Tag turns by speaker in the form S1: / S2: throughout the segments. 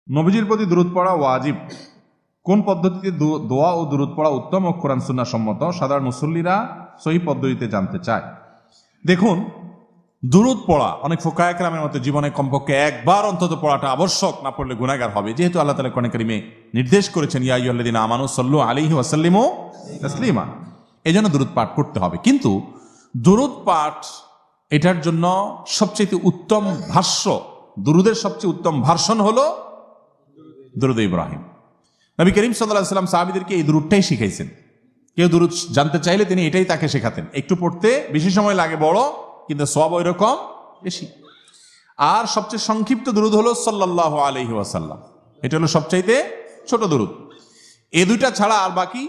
S1: নবীজির প্রতি দুরূদ পড়া ওয়াজিব। কোন পদ্ধতিতে দোয়া ও দুরূদ পড়া উত্তম ও কোরআন সুন্নাহ সম্মত সাধারণ মুসল্লিরা সহি পদ্ধতিতে জানতে চায়। দেখুন, দুরূদ পড়া অনেক ফুকায়ে কেরামের মতে জীবনে কমপক্ষে একবার অন্তত পড়াটা আবশ্যক, না পড়লে গুনাহগার হবে। যেহেতু আল্লাহ তাআলা কোরআন কারীমে নির্দেশ করেছেন ইয়া আইয়ুহাল্লাযীনা আমানু সাল্লু আলাইহি ওয়া সাল্লিমু তাসলিমা, এজন্য দুরূদ পাঠ করতে হবে। কিন্তু দুরূদ পাঠ এটার জন্য সবচেয়ে উত্তম ভাষ্য, দুরূদের সবচেয়ে উত্তম ভার্সন হলো দুরূদ ইব্রাহিম। নবী করিম সাল্লাল্লাহু আলাইহি ওয়াসাল্লাম সাহাবীদেরকে এই দুরূদটাই শিখাইছেন। কেউ দুরূদ জানতে চাইলে তিনি এটাই তাকে শেখাতেন। একটু পড়তে বেশি সময় লাগে বড়, কিন্তু সওয়াব ওই রকম বেশি। আর সবচেয়ে সংক্ষিপ্ত দুরূদ হলো সাল্লাল্লাহু আলাইহি ওয়াসাল্লাম, এটা হলো সবচাইতে ছোট দুরূদ। এই দুইটা ছাড়া আর বাকি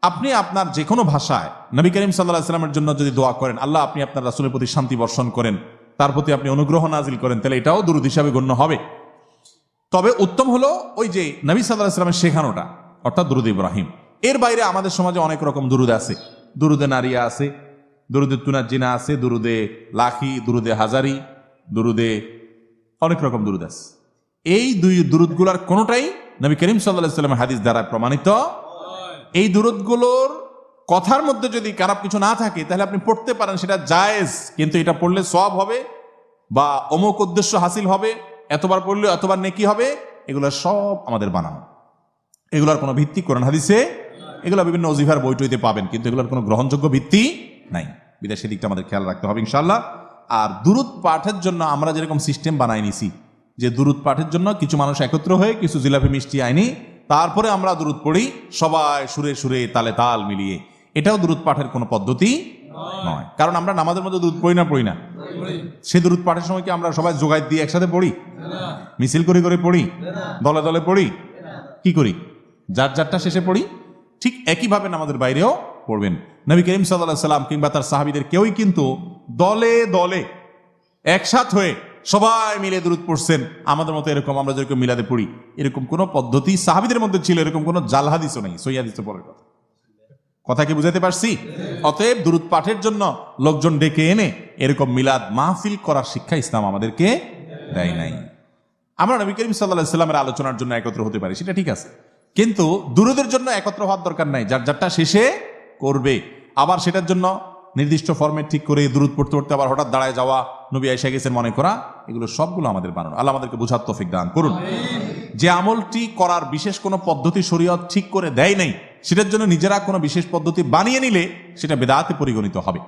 S1: আপনি আপনার যে কোনো ভাষায় নবী করিম সাল্লাল্লাহু আলাইহি ওয়াসাল্লামের জন্য যদি দোয়া করেন, আল্লাহ আপনি আপনার রাসূলের প্রতি শান্তি বর্ষণ করেন, তার প্রতি আপনি অনুগ্রহ নাজিল করেন, তাহলে এটাও দুরূদ হিসাবে গণ্য হবে। তবে উত্তম হলো ওই যে নবী সাল্লাল্লাহু আলাইহি ওয়াসাল্লামের শেখানোটা, অর্থাৎ দুরূদ ইব্রাহিম। এর বাইরে আমাদের সমাজে অনেক রকম দুরূদ আছে। দুরূদে নারিয়া আছে, দুরূদে তুনাজ্জিনা আছে, দুরূদে লাখি, দুরূদে হাজারি, দুরূদে অনেক রকম দুরূদ আছে। এই দুই দুরূদগুলোর কোনোটাই নবী করিম সাল্লাল্লাহু আলাইহি ওয়াসাল্লামের হাদিস দ্বারা প্রমাণিত। এই দুরূদগুলোর কথার মধ্যে যদি খারাপ কিছু না থাকে তাহলে আপনি পড়তে পারেন, সেটা জায়েজ। কিন্তু এটা পড়লে সওয়াব হবে বা অমুক উদ্দেশ্য হাসিল হবে, এতবার পড়লে এতবার নেকি হবে, এগুলো সব আমাদের বানানো। এগুলোর কোনো ভিত্তি কোরআন হাদিসে, এগুলো বিভিন্ন ওজিফার বইটইতে পাবেন, কিন্তু এগুলোর কোনো গ্রহণযোগ্য ভিত্তি নাই। বিদেশি দিকটা আমাদের খেয়াল রাখতে হবে ইনশাআল্লাহ। আর দুরূদ পাঠের জন্য আমরা যেরকম সিস্টেম বানাই নিছি, যে দুরূদ পাঠের জন্য কিছু মানুষ একত্র হয়ে কিছু জিলাপি মিষ্টি আইনি, তারপরে আমরা দুরূদ পড়ি সবাই সুরে সুরে তালে তাল মিলিয়ে, এটাও দুরূদ পাঠের কোনো পদ্ধতি নয়। কারণ আমরা নামাজের মধ্যে দুরূদ পড়ি না, সে দুরূদ পাঠের সময় কি আমরা সবাই জোগাড় দিয়ে একসাথে পড়ি? মিছিল করে করে পড়ি? দলে দলে পড়ি? কি করি? যার যারটা শেষে পড়ি। ঠিক একইভাবে নামাজের বাইরেও পড়বেন। নবী করিম সাল্লাল্লাহু আলাইহি ওয়াসাল্লাম কিংবা তার সাহাবীদের কেউই কিন্তু দলে দলে একসাথ হয়ে সবাই মিলে দুরূদ পড়ছেন আমাদের মতো এরকম আমরা যেরকম মিলাদে পড়ি, এরকম কোন পদ্ধতি সাহাবীদের মধ্যে ছিল, এরকম কোন জাল হাদিসও নেই, সহিহ হাদিসে পড়ার কথা কি বুঝাতে পারছি? অতএব দুরূদ পাঠের জন্য লোকজন ডেকে এনে এরকম মিলাদ মাহফিল করার শিক্ষা ইসলাম আমাদেরকে দেয় নাই। আমরা নবী করিম সাল্লাল্লাহু আলাইহি ওয়াসাল্লামের আলোচনার জন্য একত্র হতে পারি, সেটা ঠিক আছে, কিন্তু দুরূদের জন্য একত্র হওয়ার দরকার নাই। যার যারটা শেষে করবে। আবার সেটার জন্য নির্দিষ্ট ফরম্যাট ঠিক করে দুরূদ পড়তে পড়তে আবার হঠাৎ দাঁড়ায় যাওয়া, নবী আয়েশা গেছেন মনে করা, এগুলো সবগুলো আমাদের বানানো। আল্লাহ আমাদেরকে বুঝার তৌফিক দান করুন। যে আমলটি করার বিশেষ কোনো পদ্ধতি শরীয়ত ঠিক করে দেয় নাই, সেটার জন্য নিজেরা কোনো বিশেষ পদ্ধতি বানিয়ে নিলে সেটা বিদআতে পরিগণিত হবে।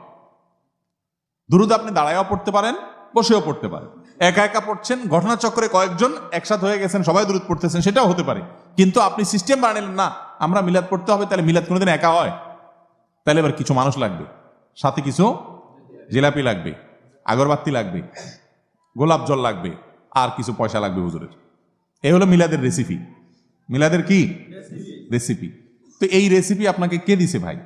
S1: দুরূদ আপনি দাঁড়ায়ও পড়তে পারেন, বসেও পড়তে পারেন। একা একা পড়ছেন, ঘটনাচক্রে কয়েকজন একসাথে হয়ে গেছেন, সবাই দুরূদ পড়তেছেন, সেটাও হতে পারে। কিন্তু আপনি সিস্টেম বানালেন না, আমরা মিলাদ পড়তে হবে, তাহলে মিলাদ কোনোদিন একা হয়? তাহলে এবার কিছু মানুষ লাগবে, সাথে কিছু জিলাপি লাগবে, আগরবাতি লাগবে, গোলাপ জল লাগবে, আর কিছু পয়সা লাগবে হুজুরের। এই হলো মিলাদের রেসিপি। মিলাদের কি রেসিপি? তো এই রেসিপি আপনাকে কে দিছে ভাই?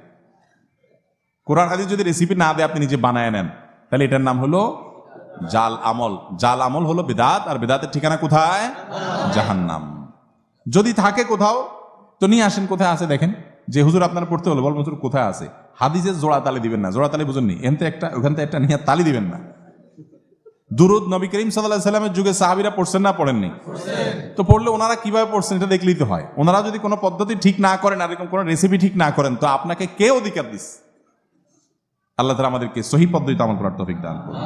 S1: কোরআন হাদিস যদি রেসিপি না দেয়, আপনি নিজে বানায় নেন, তাহলে এটার নাম হলো জাল আমল। জাল আমল হলো বিদআত, আর বিদআতের ঠিকানা কোথায়? জাহান্নাম। যদি থাকে কোথাও তো নিয়ে আসেন। কোথায় আছে দেখেন, যে হুজুর আপনারা পড়তে হলো, বল হুজুর কোথায় আছে? হাদিসের জোড়া তালি দিবেন না, জোড়া তালি বুঝেননি, এনতে একটা ওখান থেকে একটা নিয়ে তালি দিবেন না। দুরূদ নবী করিম সাল্লাল্লাহু আলাইহি ওয়াসাল্লামের যুগে সাহাবীরা পড়ছেন না পড়েননি? তো পড়লে ওনারা কিভাবে পড়ছেন এটা দেখলেই তো হয়। ওনারা যদি কোনো পদ্ধতি ঠিক না করেন, আর এরকম কোনো রেসিপি ঠিক না করেন, তো আপনাকে কে অধিকার দিস? আল্লাহ তাআলা আমাদেরকে সহিহ পদ্ধতিতে আমল করার তৌফিক দান করুন।